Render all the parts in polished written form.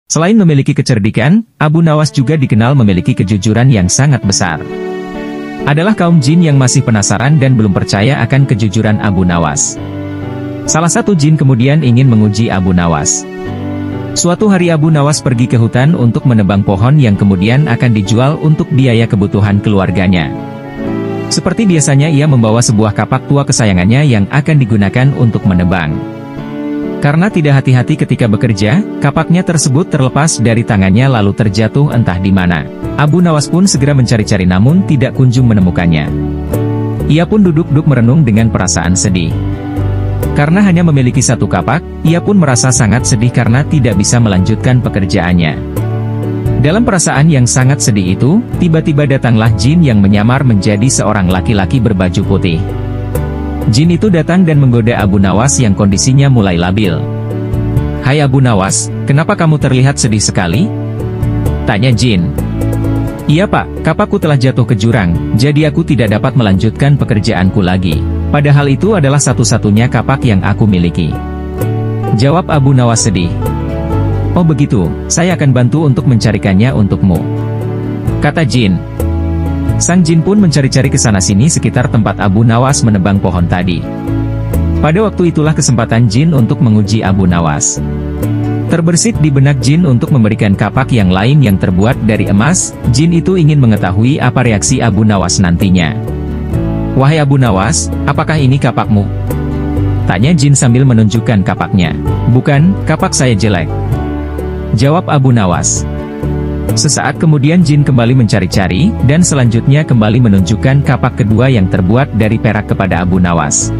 Selain memiliki kecerdikan, Abu Nawas juga dikenal memiliki kejujuran yang sangat besar. Adalah kaum jin yang masih penasaran dan belum percaya akan kejujuran Abu Nawas. Salah satu jin kemudian ingin menguji Abu Nawas. Suatu hari Abu Nawas pergi ke hutan untuk menebang pohon yang kemudian akan dijual untuk biaya kebutuhan keluarganya. Seperti biasanya ia membawa sebuah kapak tua kesayangannya yang akan digunakan untuk menebang. Karena tidak hati-hati ketika bekerja, kapaknya tersebut terlepas dari tangannya lalu terjatuh entah di mana. Abu Nawas pun segera mencari-cari namun tidak kunjung menemukannya. Ia pun duduk-duduk merenung dengan perasaan sedih. Karena hanya memiliki satu kapak, ia pun merasa sangat sedih karena tidak bisa melanjutkan pekerjaannya. Dalam perasaan yang sangat sedih itu, tiba-tiba datanglah jin yang menyamar menjadi seorang laki-laki berbaju putih. Jin itu datang dan menggoda Abu Nawas yang kondisinya mulai labil. "Hai Abu Nawas, kenapa kamu terlihat sedih sekali?" tanya jin. "Iya Pak, kapakku telah jatuh ke jurang, jadi aku tidak dapat melanjutkan pekerjaanku lagi. Padahal itu adalah satu-satunya kapak yang aku miliki," jawab Abu Nawas sedih. "Oh begitu, saya akan bantu untuk mencarikannya untukmu," kata jin. Sang jin pun mencari-cari ke sana-sini sekitar tempat Abu Nawas menebang pohon tadi. Pada waktu itulah kesempatan jin untuk menguji Abu Nawas. Terbersit di benak jin untuk memberikan kapak yang lain yang terbuat dari emas. Jin itu ingin mengetahui apa reaksi Abu Nawas nantinya. "Wahai Abu Nawas, apakah ini kapakmu?" tanya jin sambil menunjukkan kapaknya. "Bukan, kapak saya jelek," jawab Abu Nawas. Sesaat kemudian jin kembali mencari-cari, dan selanjutnya kembali menunjukkan kapak kedua yang terbuat dari perak kepada Abu Nawas.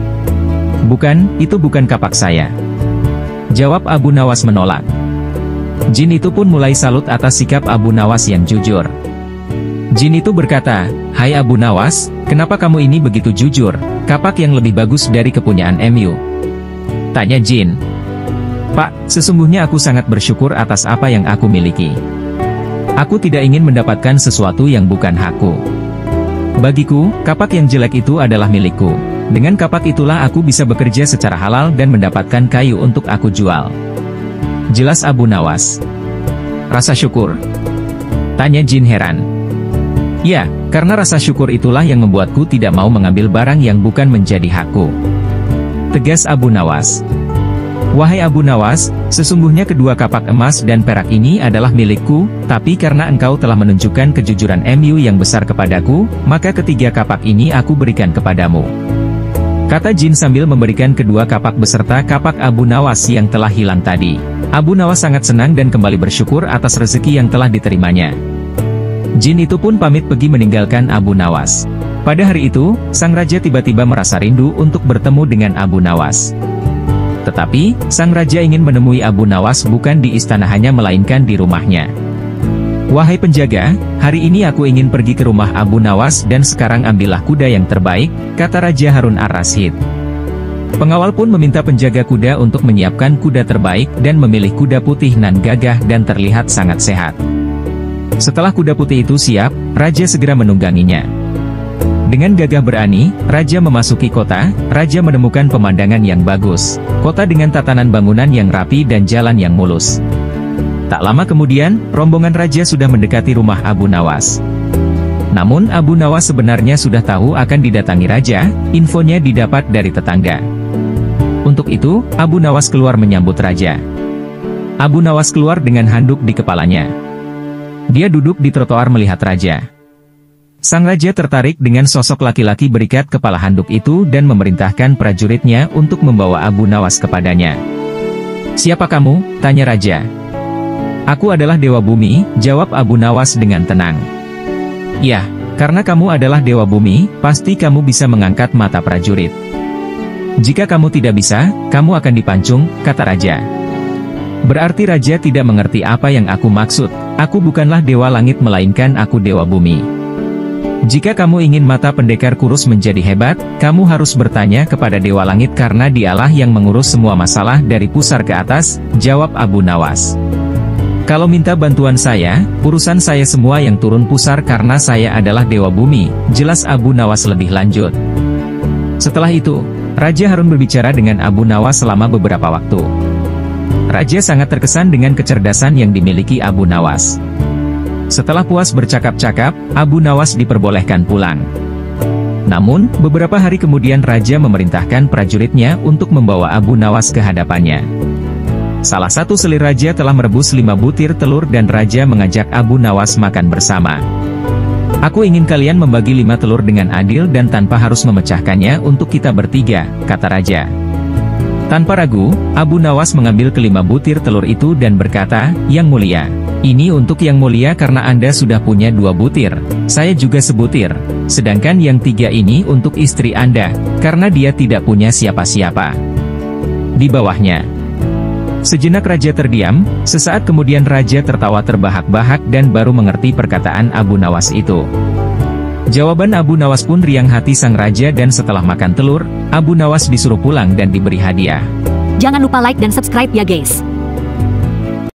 "Bukan, itu bukan kapak saya," jawab Abu Nawas menolak. Jin itu pun mulai salut atas sikap Abu Nawas yang jujur. Jin itu berkata, "Hai Abu Nawas, kenapa kamu ini begitu jujur? Kapak yang lebih bagus dari kepunyaan MU?" tanya jin. "Pak, sesungguhnya aku sangat bersyukur atas apa yang aku miliki. Aku tidak ingin mendapatkan sesuatu yang bukan hakku. Bagiku, kapak yang jelek itu adalah milikku. Dengan kapak itulah aku bisa bekerja secara halal dan mendapatkan kayu untuk aku jual," jelas Abu Nawas. "Rasa syukur?" tanya jin heran. "Ya, karena rasa syukur itulah yang membuatku tidak mau mengambil barang yang bukan menjadi hakku," tegas Abu Nawas. "Wahai Abu Nawas, sesungguhnya kedua kapak emas dan perak ini adalah milikku, tapi karena engkau telah menunjukkan kejujuran MU yang besar kepadaku, maka ketiga kapak ini aku berikan kepadamu," kata jin sambil memberikan kedua kapak beserta kapak Abu Nawas yang telah hilang tadi. Abu Nawas sangat senang dan kembali bersyukur atas rezeki yang telah diterimanya. Jin itu pun pamit pergi meninggalkan Abu Nawas. Pada hari itu, sang raja tiba-tiba merasa rindu untuk bertemu dengan Abu Nawas. Tetapi, sang raja ingin menemui Abu Nawas bukan di istananya melainkan di rumahnya. "Wahai penjaga, hari ini aku ingin pergi ke rumah Abu Nawas dan sekarang ambillah kuda yang terbaik," kata Raja Harun ar-Rasyid. Pengawal pun meminta penjaga kuda untuk menyiapkan kuda terbaik dan memilih kuda putih nan gagah dan terlihat sangat sehat. Setelah kuda putih itu siap, raja segera menungganginya. Dengan gagah berani, raja memasuki kota. Raja menemukan pemandangan yang bagus, kota dengan tatanan bangunan yang rapi dan jalan yang mulus. Tak lama kemudian, rombongan raja sudah mendekati rumah Abu Nawas. Namun Abu Nawas sebenarnya sudah tahu akan didatangi raja, infonya didapat dari tetangga. Untuk itu, Abu Nawas keluar menyambut raja. Abu Nawas keluar dengan handuk di kepalanya. Dia duduk di trotoar melihat raja. Sang raja tertarik dengan sosok laki-laki berikat kepala handuk itu dan memerintahkan prajuritnya untuk membawa Abu Nawas kepadanya. "Siapa kamu?" tanya raja. "Aku adalah Dewa Bumi," jawab Abu Nawas dengan tenang. "Ya, karena kamu adalah Dewa Bumi, pasti kamu bisa mengangkat mata prajurit. Jika kamu tidak bisa, kamu akan dipancung," kata raja. "Berarti raja tidak mengerti apa yang aku maksud. Aku bukanlah Dewa Langit melainkan aku Dewa Bumi. Jika kamu ingin mata pendekar kurus menjadi hebat, kamu harus bertanya kepada Dewa Langit karena dialah yang mengurus semua masalah dari pusar ke atas," jawab Abu Nawas. "Kalau minta bantuan saya, urusan saya semua yang turun pusar karena saya adalah Dewa Bumi," jelas Abu Nawas lebih lanjut. Setelah itu, Raja Harun berbicara dengan Abu Nawas selama beberapa waktu. Raja sangat terkesan dengan kecerdasan yang dimiliki Abu Nawas. Setelah puas bercakap-cakap, Abu Nawas diperbolehkan pulang. Namun, beberapa hari kemudian Raja memerintahkan prajuritnya untuk membawa Abu Nawas ke hadapannya. Salah satu selir Raja telah merebus 5 butir telur dan Raja mengajak Abu Nawas makan bersama. "Aku ingin kalian membagi 5 telur dengan adil dan tanpa harus memecahkannya untuk kita bertiga," kata Raja. Tanpa ragu, Abu Nawas mengambil ke-5 butir telur itu dan berkata, "Yang mulia, ini untuk Yang Mulia karena Anda sudah punya 2 butir, saya juga sebutir. Sedangkan yang 3 ini untuk istri Anda, karena dia tidak punya siapa-siapa." Di bawahnya. Sejenak Raja terdiam, sesaat kemudian Raja tertawa terbahak-bahak dan baru mengerti perkataan Abu Nawas itu. Jawaban Abu Nawas pun riang hati sang Raja dan setelah makan telur, Abu Nawas disuruh pulang dan diberi hadiah. Jangan lupa like dan subscribe ya guys.